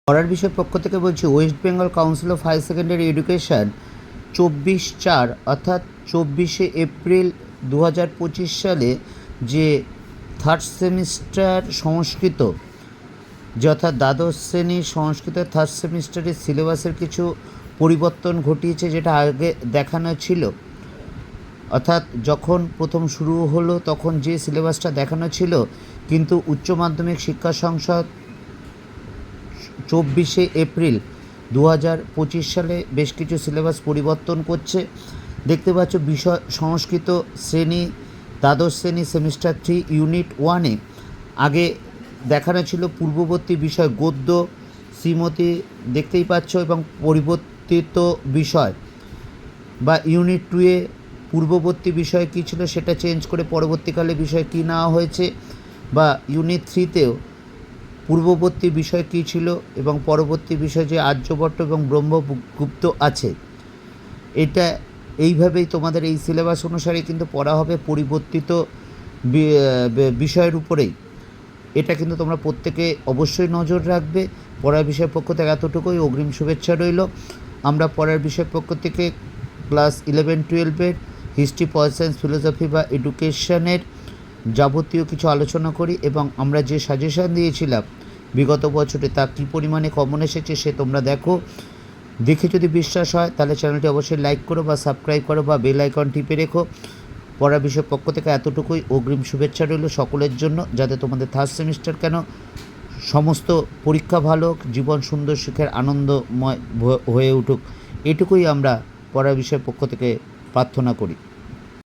পড়ার বিষয় পক্ষ থেকে বলছি, West Bengal Council of Higher Secondary Education 24/4 অর্থাৎ 24শে এপ্রিল 2025 সালে যে থার্ড সেমিস্টার সংস্কৃত, যে অর্থাৎ দ্বাদশ শ্রেণীর সংস্কৃত থার্ড সেমিস্টারের সিলেবাসের কিছু পরিবর্তন ঘটিয়েছে, যেটা আগে দেখানো ছিল। অর্থাৎ যখন প্রথম শুরু হলো তখন যে সিলেবাসটা দেখানো ছিল, কিন্তু উচ্চ মাধ্যমিক শিক্ষা সংসদ 24শে এপ্রিল 2025 সালে বেশ কিছু সিলেবাস পরিবর্তন করছে। দেখতে পাচ্ছ, বিষয় সংস্কৃত শ্রেণী, দ্বাদশ শ্রেণী সেমিস্টার 3 ইউনিট 1-এ আগে দেখানো ছিল পূর্ববর্তী বিষয় গদ্য, শ্রীমতী দেখতেই পাচ্ছ, এবং পরিবর্তিত বিষয় বা ইউনিট 2-এ পূর্ববর্তী বিষয় কী ছিল সেটা চেঞ্জ করে পরবর্তীকালে বিষয় কী নেওয়া হয়েছে, বা ইউনিট 3-তেও পূর্ববর্তী বিষয় কী ছিল এবং পরবর্তী বিষয় যে আর্যভট্ট এবং ব্রহ্মগুপ্ত আছে, এটা এইভাবেই তোমাদের এই সিলেবাস অনুসারে কিন্তু পড়া হবে পরিবর্তিত বিষয়ের উপরেই। এটা কিন্তু তোমরা প্রত্যেকে অবশ্যই নজর রাখবে। পড়ার বিষয়ের পক্ষ থেকে এতটুকুই, অগ্রিম শুভেচ্ছা রইল। আমরা পড়ার বিষয়ের পক্ষ থেকে ক্লাস 11-12-এর হিস্ট্রি, পল সায়েন্স, ফিলোসফি বা এডুকেশনের যাবতীয় কিছু আলোচনা করি, এবং আমরা যে সাজেশান দিয়েছিলাম বিগত বছরে তা কী পরিমাণে কমন এসেছে সে তোমরা দেখে যদি বিশ্বাস হয় তাহলে চ্যানেলটি অবশ্যই লাইক করো বা সাবস্ক্রাইব করো বা বেল আইকন টিপে রেখো। পড়ার বিষয়ের পক্ষ থেকে এতটুকুই, অগ্রিম শুভেচ্ছা রইল সকলের জন্য, যাতে তোমাদের থার্ড সেমিস্টার কেন সমস্ত পরীক্ষা ভালো, জীবন সুন্দর, সুখের আনন্দময় হয়ে উঠুক, এটুকুই আমরা পড়ার বিষয়ের পক্ষ থেকে প্রার্থনা করি।